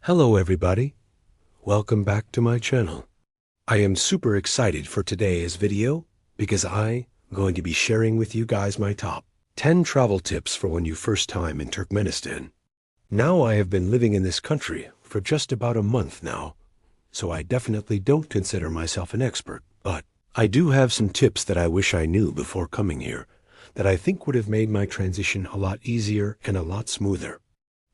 Hello everybody, welcome back to my channel. I am super excited for today's video because I'm going to be sharing with you guys my top 10 travel tips for when you first time in Turkmenistan. Now I have been living in this country for just about a month now, so I definitely don't consider myself an expert, but I do have some tips that I wish I knew before coming here that I think would have made my transition a lot easier and a lot smoother.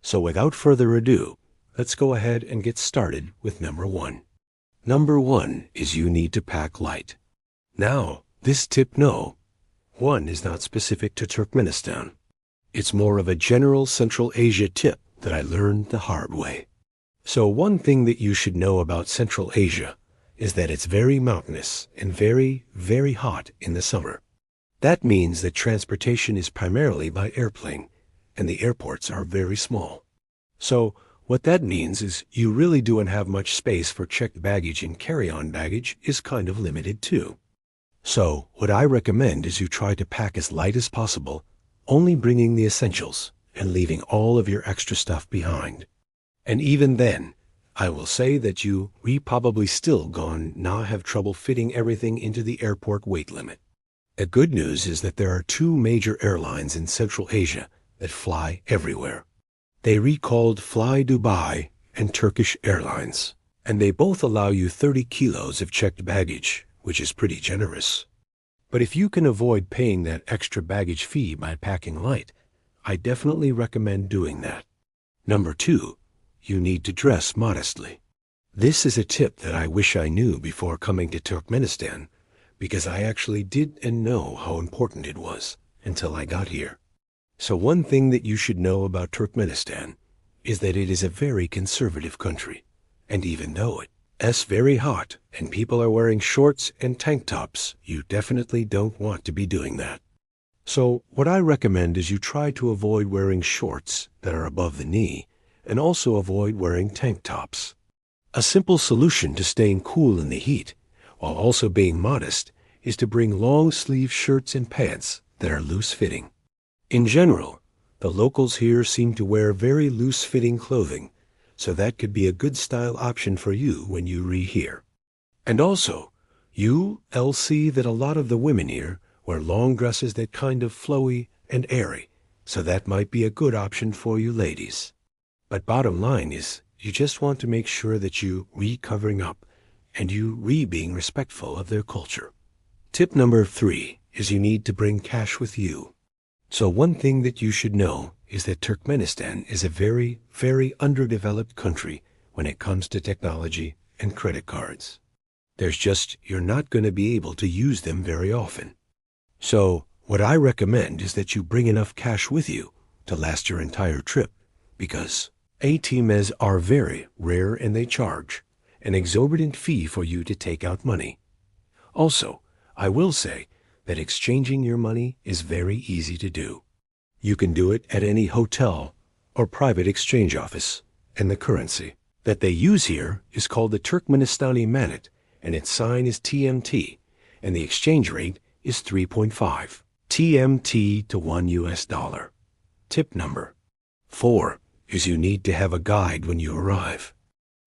So without further ado, let's go ahead and get started with number 1. Number 1 is you need to pack light. Now, this tip one is not specific to Turkmenistan. It's more of a general Central Asia tip that I learned the hard way. So one thing that you should know about Central Asia is that it's very mountainous and very, very hot in the summer. That means that transportation is primarily by airplane, and the airports are very small. So what that means is you really don't have much space for checked baggage, and carry-on baggage is kind of limited too. So what I recommend is you try to pack as light as possible, only bringing the essentials and leaving all of your extra stuff behind. And even then, I will say that we probably still gonna have trouble fitting everything into the airport weight limit. The good news is that there are 2 major airlines in Central Asia that fly everywhere. They recalled Fly Dubai and Turkish Airlines, and they both allow you 30 kilos of checked baggage, which is pretty generous. But if you can avoid paying that extra baggage fee by packing light, I definitely recommend doing that. Number 2, you need to dress modestly. This is a tip that I wish I knew before coming to Turkmenistan, because I actually didn't know how important it was until I got here. So one thing that you should know about Turkmenistan is that it is a very conservative country, and even though it's very hot and people are wearing shorts and tank tops, you definitely don't want to be doing that. So what I recommend is you try to avoid wearing shorts that are above the knee and also avoid wearing tank tops. A simple solution to staying cool in the heat while also being modest is to bring long sleeve shirts and pants that are loose fitting. In general, the locals here seem to wear very loose-fitting clothing, so that could be a good style option for you when you here. And also, you'll see that a lot of the women here wear long dresses that kind of flowy and airy, so that might be a good option for you ladies. But bottom line is, you just want to make sure that you covering up and you being respectful of their culture. Tip number 3 is you need to bring cash with you. So one thing that you should know is that Turkmenistan is a very, very underdeveloped country when it comes to technology and credit cards. You're not going to be able to use them very often. So what I recommend is that you bring enough cash with you to last your entire trip, because ATMs are very rare and they charge an exorbitant fee for you to take out money. Also, I will say that exchanging your money is very easy to do. You can do it at any hotel or private exchange office, and the currency that they use here is called the Turkmenistani manat, and its sign is TMT, and the exchange rate is 3.5 TMT to $1. Tip number 4 is you need to have a guide when you arrive.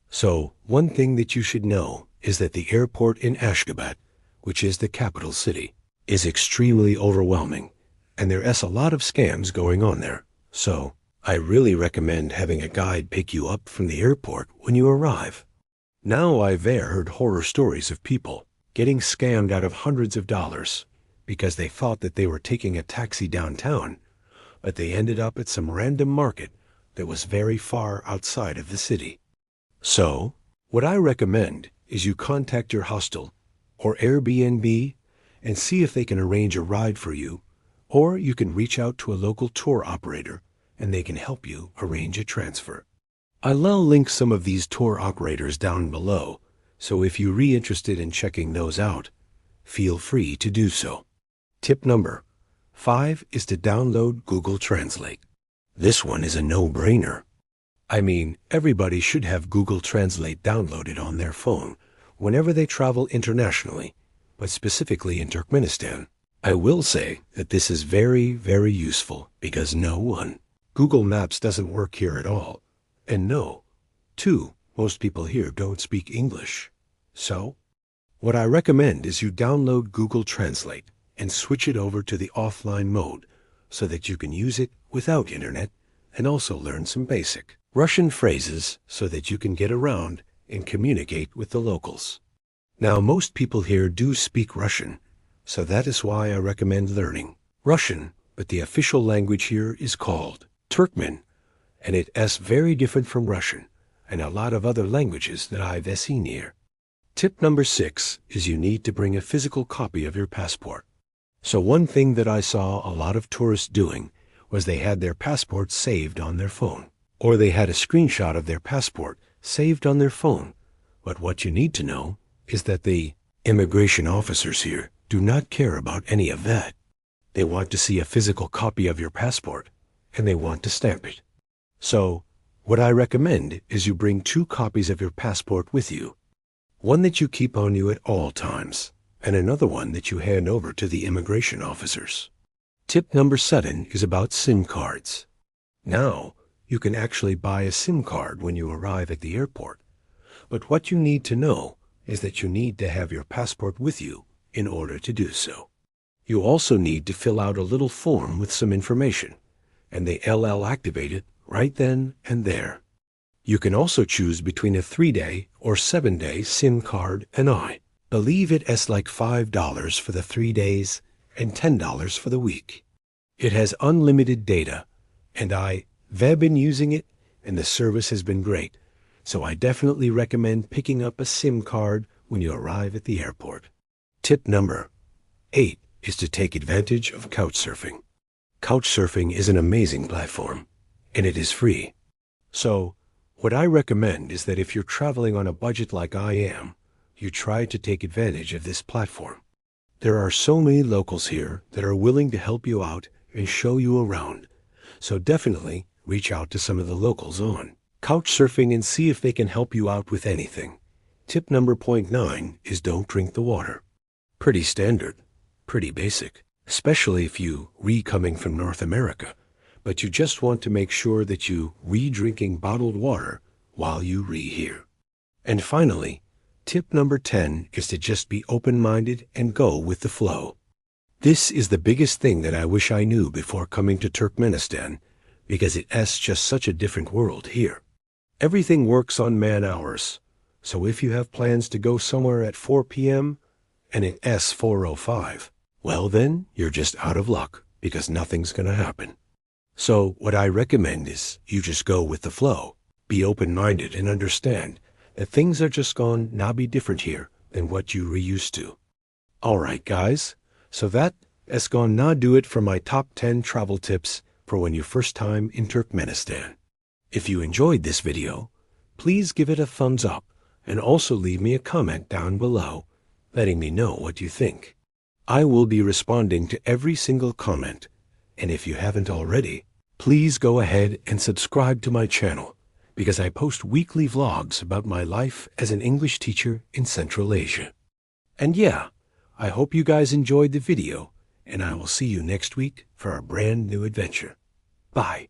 So one thing that you should know is that the airport in Ashgabat, which is the capital city, is extremely overwhelming, and there is a lot of scams going on there. So I really recommend having a guide pick you up from the airport when you arrive. Now I've heard horror stories of people getting scammed out of hundreds of dollars because they thought that they were taking a taxi downtown, but they ended up at some random market that was very far outside of the city. So what I recommend is you contact your hostel or Airbnb and see if they can arrange a ride for you, or you can reach out to a local tour operator and they can help you arrange a transfer. I'll link some of these tour operators down below, so if you're interested in checking those out, feel free to do so. Tip number 5 is to download Google Translate. This one is a no-brainer. I mean, everybody should have Google Translate downloaded on their phone whenever they travel internationally, but specifically in Turkmenistan. I will say that this is very, very useful because Google Maps doesn't work here at all. And 2, most people here don't speak English. So, what I recommend is you download Google Translate and switch it over to the offline mode so that you can use it without internet and also learn some basic Russian phrases so that you can get around and communicate with the locals. Now, most people here do speak Russian, so that is why I recommend learning Russian, but the official language here is called Turkmen, and it is very different from Russian and a lot of other languages that I've seen here. Tip number 6 is you need to bring a physical copy of your passport. So one thing that I saw a lot of tourists doing was they had their passport saved on their phone, or they had a screenshot of their passport saved on their phone. But what you need to know is that the immigration officers here do not care about any of that. They want to see a physical copy of your passport, and they want to stamp it. So, what I recommend is you bring 2 copies of your passport with you. One that you keep on you at all times, and another one that you hand over to the immigration officers. Tip number 7 is about SIM cards. Now, you can actually buy a SIM card when you arrive at the airport. But what you need to know is that you need to have your passport with you in order to do so. You also need to fill out a little form with some information, and they LL activate it right then and there. You can also choose between a 3-day or 7-day SIM card, and I believe it as like $5 for the 3 days and $10 for the week. It has unlimited data, and I've been using it, and the service has been great. So I definitely recommend picking up a SIM card when you arrive at the airport. Tip number 8 is to take advantage of couchsurfing. Couchsurfing is an amazing platform, and it is free. So, what I recommend is that if you're traveling on a budget like I am, you try to take advantage of this platform. There are so many locals here that are willing to help you out and show you around. So definitely reach out to some of the locals on Couchsurfing and see if they can help you out with anything. Tip number 9 is don't drink the water. Pretty standard, pretty basic, especially if you coming from North America, but you just want to make sure that you drinking bottled water while you here. And finally, tip number 10 is to just be open-minded and go with the flow. This is the biggest thing that I wish I knew before coming to Turkmenistan, because it is just such a different world here. Everything works on man hours, so if you have plans to go somewhere at 4 p.m. and it is 4:05, well then, you're just out of luck, because nothing's gonna happen. So what I recommend is you just go with the flow, be open-minded and understand that things are just gonna be different here than what you used to. Alright guys, so that is gonna do it for my top 10 travel tips for when you first time in Turkmenistan. If you enjoyed this video, please give it a thumbs up and also leave me a comment down below, letting me know what you think. I will be responding to every single comment, and if you haven't already, please go ahead and subscribe to my channel, because I post weekly vlogs about my life as an English teacher in Central Asia. And yeah, I hope you guys enjoyed the video, and I will see you next week for a brand new adventure. Bye.